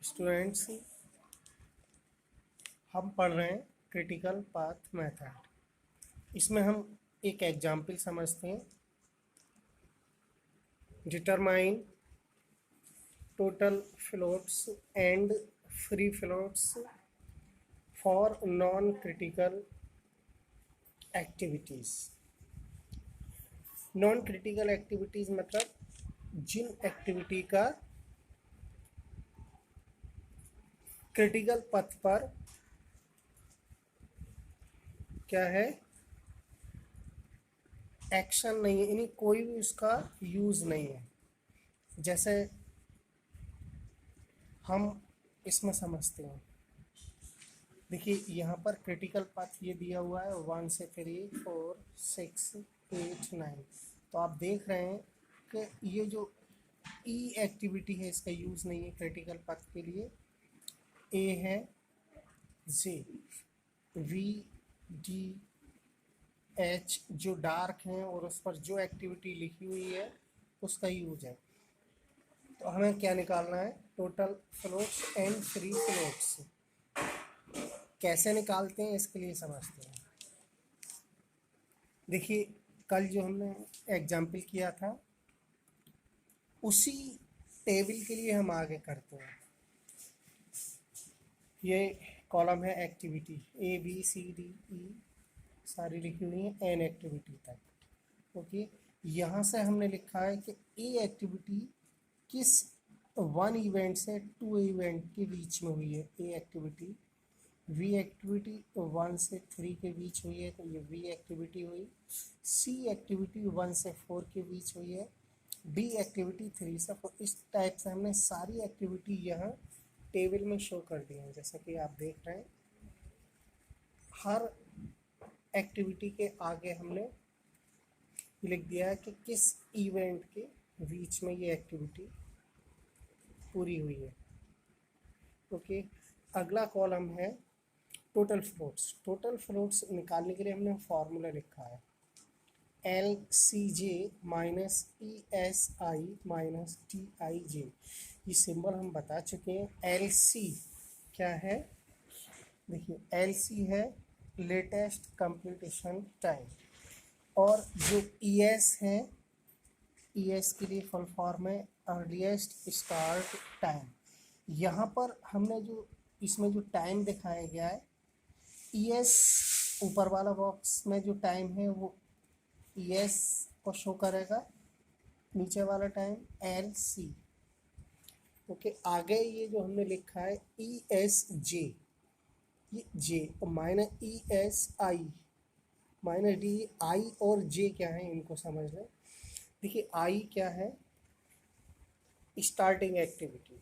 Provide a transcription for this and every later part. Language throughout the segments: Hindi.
स्टूडेंट्स, हम पढ़ रहे हैं क्रिटिकल पाथ मेथड। इसमें हम एक एग्जाम्पल समझते हैं। Determine total floats and free floats for non critical activities. Non critical activities मतलब जिन एक्टिविटी का क्रिटिकल पथ पर क्या है, एक्शन नहीं है, यानी कोई भी उसका यूज़ नहीं है। जैसे हम इसमें समझते हैं, देखिए यहाँ पर क्रिटिकल पाथ ये दिया हुआ है 1 से 3 4 6 8 9। तो आप देख रहे हैं कि ये जो ई एक्टिविटी है इसका यूज़ नहीं है क्रिटिकल पाथ के लिए। ए है, जे, वी, डी, एच जो डार्क हैं और उस पर जो एक्टिविटी लिखी हुई है उसका यूज है। तो हमें क्या निकालना है, total floats and free floats. कैसे निकालते हैं इसके लिए समझते हैं। देखिए कल जो हमने एग्जाम्पल किया था उसी टेबल के लिए हम आगे करते हैं। ये कॉलम है activity, A B C D E सारी लिखी हुई है एन एक्टिविटी तक। ओके, यहाँ से हमने लिखा है कि ए एक्टिविटी किस वन इवेंट से टू इवेंट के बीच में हुई है। ए एक्टिविटी, वी एक्टिविटी 1 से 3 के बीच हुई है तो ये वी एक्टिविटी हुई। सी एक्टिविटी 1 से 4 के बीच हुई है। डी एक्टिविटी 3 से 4। इस टाइप से हमने सारी एक्टिविटी यहाँ टेबल में शो कर दी है। जैसा कि आप देख रहे हैं, हर एक्टिविटी के आगे हमने लिख दिया है कि किस इवेंट के बीच में ये एक्टिविटी पूरी हुई है। ओके, अगला कॉलम है टोटल फ्लोट्स। टोटल फ्लोट्स निकालने के लिए हमने फॉर्मूला लिखा है L C J minus E S I minus T I J. ये सिंबल हम बता चुके हैं। एल सी क्या है, देखिए एल सी है लेटेस्ट कंप्लीटेशन टाइम, और जो ई एस है, ई एस के लिए फुल फॉर्म है अर्लीस्ट स्टार्ट टाइम। यहाँ पर हमने जो इसमें जो टाइम दिखाया गया है, ई एस ऊपर वाला बॉक्स में जो टाइम है वो ई एस को शो करेगा, नीचे वाला टाइम एल सी। ओके, आगे ये जो हमने लिखा है ई एस जे, ये J minus E S I minus D. I और जे क्या है इनको समझ लें। देखिए आई क्या है, स्टार्टिंग एक्टिविटी।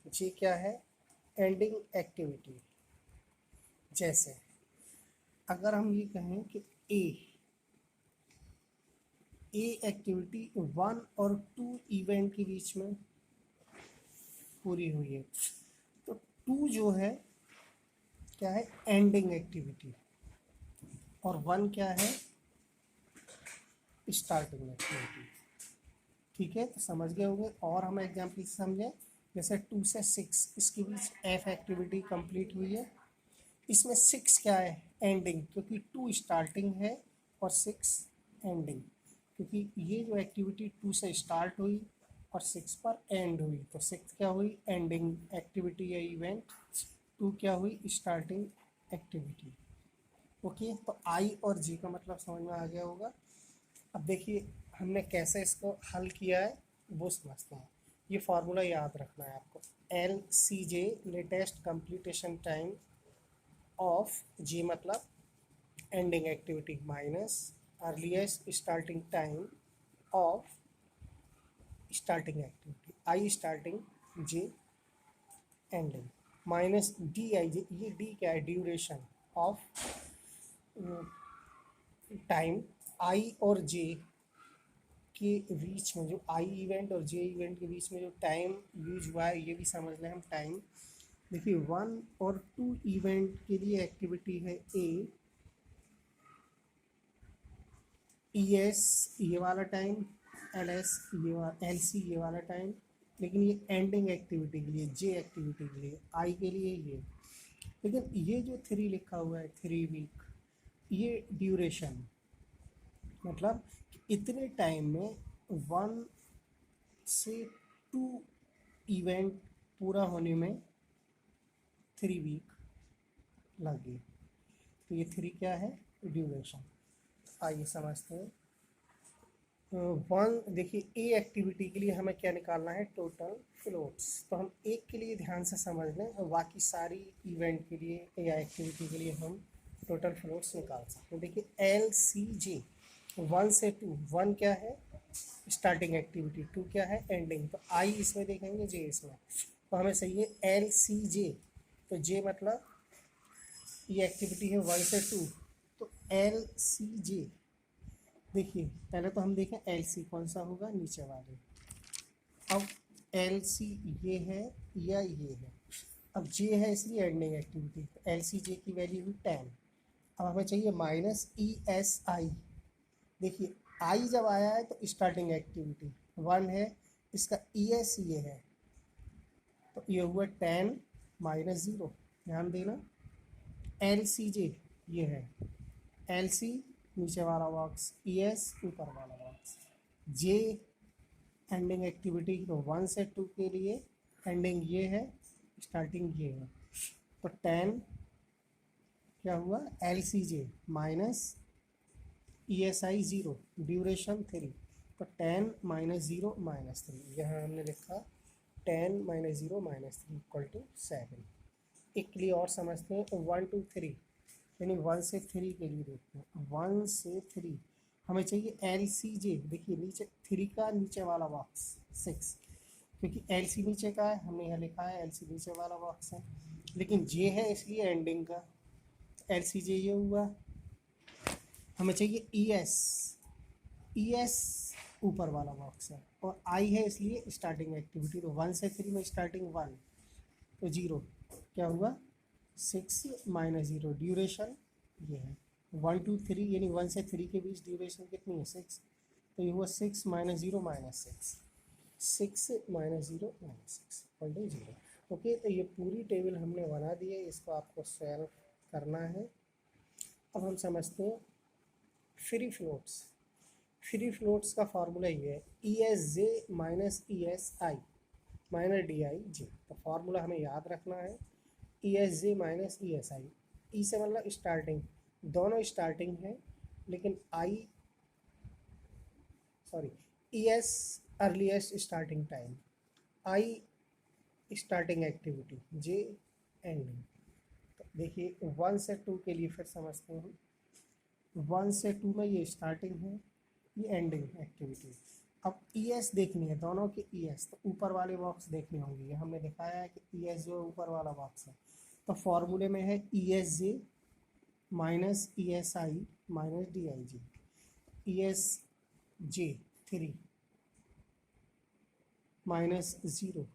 जे क्या है, एंडिंग एक्टिविटी। जैसे अगर हम ये कहें कि ए एक्टिविटी 1 और 2 इवेंट के बीच में पूरी हुई है, तो 2 जो है क्या है, एंडिंग एक्टिविटी, और 1 क्या है, स्टार्टिंग एक्टिविटी। ठीक है, तो समझ गए होंगे। और हम एग्जाम्पल समझें, जैसे 2 से 6 इसके बीच एफ एक्टिविटी कंप्लीट हुई है। इसमें 6 क्या है, एंडिंग, क्योंकि 2 स्टार्टिंग है और 6 एंडिंग। क्योंकि ये जो एक्टिविटी 2 से स्टार्ट हुई और 6 पर एंड हुई, तो 6 क्या हुई, एंडिंग एक्टिविटी या इवेंट। 2 क्या हुई, स्टार्टिंग एक्टिविटी। ओके, तो आई और जी का मतलब समझ में आ गया होगा। अब देखिए हमने कैसे इसको हल किया है वो समझते हैं। ये फार्मूला याद रखना है आपको, L C J latest completion time of, G मतलब ending activity, minus earliest starting time of starting activity, I starting J ending, minus D I J. ये डी क्या है, ड्यूरेशन ऑफ टाइम आई और जे के बीच में, जो आई इवेंट और जे इवेंट के बीच में जो टाइम यूज हुआ है ये भी समझ लें हम टाइम। देखिए 1 और 2 इवेंट के लिए एक्टिविटी है ए, ई एस ये वाला टाइम, एल एस ये वाला, एल सी ये वाला टाइम, लेकिन ये एंडिंग एक्टिविटी के लिए, जे एक्टिविटी के लिए, आई के लिए ये। लेकिन ये जो 3 लिखा हुआ है, 3 वीक, ये ड्यूरेशन, मतलब इतने टाइम में 1 से 2 इवेंट पूरा होने में 3 वीक लगे। तो ये 3 क्या है, ड्यूरेशन। आइए समझते हैं। वन, देखिए ए एक्टिविटी के लिए हमें क्या निकालना है, टोटल फ्लोट्स। तो हम एक के लिए ध्यान से समझ लें और बाकी सारी इवेंट के लिए या एक्टिविटी के लिए हम टोटल फ्लोट्स निकाल सकते हैं। देखिए LCJ 1 से 2, 1 क्या है स्टार्टिंग एक्टिविटी, 2 क्या है एंडिंग। तो आई इसमें देखेंगे, जे इसमें। तो हमें चाहिए LCJ। तो जे मतलब ये एक्टिविटी है 1 से 2, तो LCJ। देखिए पहले तो हम देखें LC कौन सा होगा, नीचे वाले। अब LC ये है या ये है, अब J है इसलिए एंडिंग एक्टिविटी, तो LCJ की वैल्यू हुई 10। अब हमें चाहिए -ESI। देखिए I जब आया है तो स्टार्टिंग एक्टिविटी 1 है, इसका ES ये है, तो ये हुआ 10 -0। ध्यान देना LCJ ये है, LC नीचे वाला बॉक्स, ES ऊपर वाला बॉक्स, J एंडिंग एक्टिविटी। तो 1 से 2 के लिए एंडिंग ये है, स्टार्टिंग ये है। तो 10 क्या हुआ, LCJ माइनस ESI 0, ड्यूरेशन 3। तो 10 -0 -3, यहाँ हमने लिखा 10 -0 -3 इक्वल टू 7। एक के लिए और समझते हैं, 1 2 3, यानी 1 से 3 के लिए देखते हैं। 1 से 3 हमें चाहिए LCJ। देखिए नीचे 3 का नीचे वाला बॉक्स 6, क्योंकि LC नीचे का है, हमने यहाँ लिखा है LC नीचे वाला बॉक्स है, लेकिन J है इसलिए एंडिंग का, LCJ ये हुआ। हमें चाहिए ES ऊपर वाला बॉक्स है, और I है इसलिए स्टार्टिंग एक्टिविटी। तो 1 से 3 में स्टार्टिंग 1, तो 0 क्या हुआ, 6 -0, ड्यूरेशन ये है 1 2 3, यानी 1 से 3 के बीच ड्यूरेशन कितनी है, 6। तो ये हुआ 6 -0 -6, 6 -0 -6 इक्वल टू 0। ओके, तो ये पूरी टेबल हमने बना दी है, इसको आपको सॉल्व करना है। अब हम समझते हैं फ्री फ्लोट्स। फ्री फ्लोट्स का फार्मूला ये है, ESJ -ESI -DIJ। तो फार्मूला हमें याद रखना है, ESJ -ESI। ई से मतलब स्टार्टिंग, दोनों स्टार्टिंग है, लेकिन ES earliest starting time, I starting activity, J ending. तो देखिए 1 से 2 के लिए फिर समझते हैं। 1 से 2 में ये स्टार्टिंग है, ये एंडिंग एक्टिविटी। अब ES देखनी है, दोनों के ES, तो ऊपर वाले बॉक्स देखने होंगे। ये हमने दिखाया है कि ES जो ऊपर वाला बॉक्स है, तो फॉर्मूले में है ESJ -ESI -DIJ। ESJ 3 -0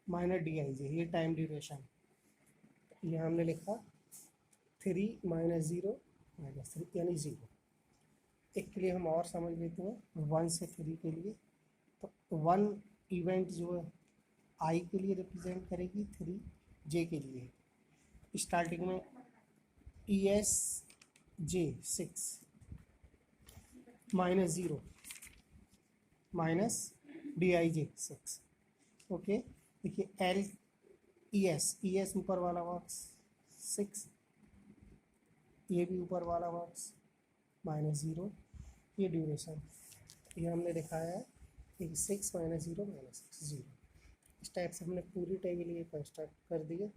-DIJ, ये टाइम ड्यूरेशन। ये हमने लिखा 3 -0 -3 यानी 0। एक के लिए हम और समझ लेते हैं, 1 से 3 के लिए। तो 1 इवेंट जो है I के लिए रिप्रेजेंट करेगी, 3 J के लिए। स्टार्टिंग में ESJ 6 -0 -DIJ 6। ओके, देखिए ES ऊपर वाला बॉक्स 6, ये भी ऊपर वाला बॉक्स -0, ये ड्यूरेशन। ये हमने दिखाया है 6 -0 -6 0। इस टाइप से हमने पूरी टेबल ये कंस्ट्रक्ट कर दी है।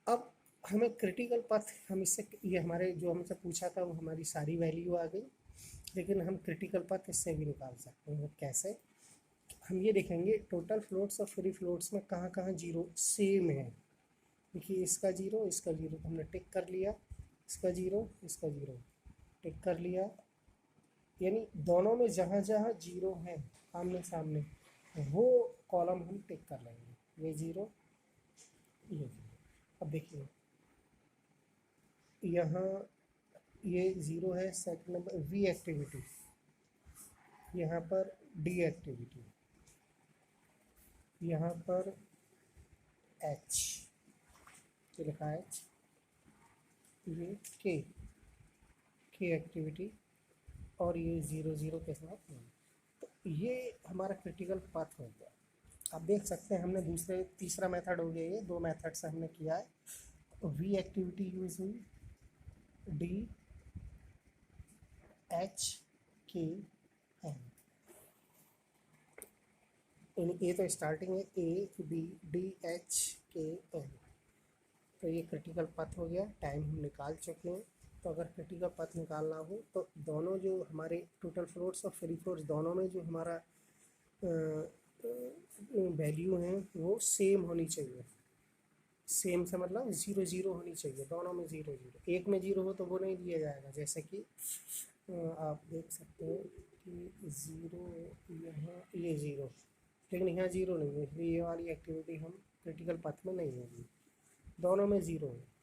अब हमें क्रिटिकल पथ, हम इससे, ये हमारे जो हमसे पूछा था वो हमारी सारी वैल्यू आ गई, लेकिन हम क्रिटिकल पथ इससे भी निकाल सकते हैं। वो कैसे, हम ये देखेंगे टोटल फ्लोट्स और फ्री फ्लोट्स में कहाँ कहाँ जीरो सेम है। देखिए इसका जीरो, इसका जीरो, तो हमने टिक कर लिया, इसका जीरो, इसका जीरो, टिक कर लिया। यानी दोनों में जहाँ जहाँ जीरो है आमने सामने, वो कॉलम हम टिक कर लेंगे। ये जीरो, ये जीरो। अब देखिए यहाँ ये ज़ीरो है, सेकंड नंबर V एक्टिविटी, यहाँ पर डी एक्टिविटी, यहाँ पर एच, ये लिखा है एच, ये के एक्टिविटी, और ये 0 0 के साथ 1। तो ये हमारा क्रिटिकल पाथ हो गया। आप देख सकते हैं हमने तीसरा मेथड हो गया, ये 2 मेथड से हमने किया है। वी एक्टिविटी यूज हुई, डी एच के एन, ए तो स्टार्टिंग है, ए बी डी एच के एन। तो ये क्रिटिकल पाथ हो गया, टाइम हम निकाल चुके हैं। तो अगर क्रिटिकल पाथ निकालना हो तो दोनों जो हमारे टोटल फ्लोट्स और फ्री फ्लोट्स दोनों में जो हमारा वैल्यू हैं वो सेम होनी चाहिए। सेम से मतलब 0 0 होनी चाहिए, दोनों में 0 0। एक में 0 हो तो वो नहीं दिया जाएगा, जैसे कि आप देख सकते हैं कि 0 यहाँ, ये 0, लेकिन यहाँ 0 नहीं है, इसलिए ये वाली एक्टिविटी हम क्रिटिकल पाथ में नहीं होगी। दोनों में 0 है।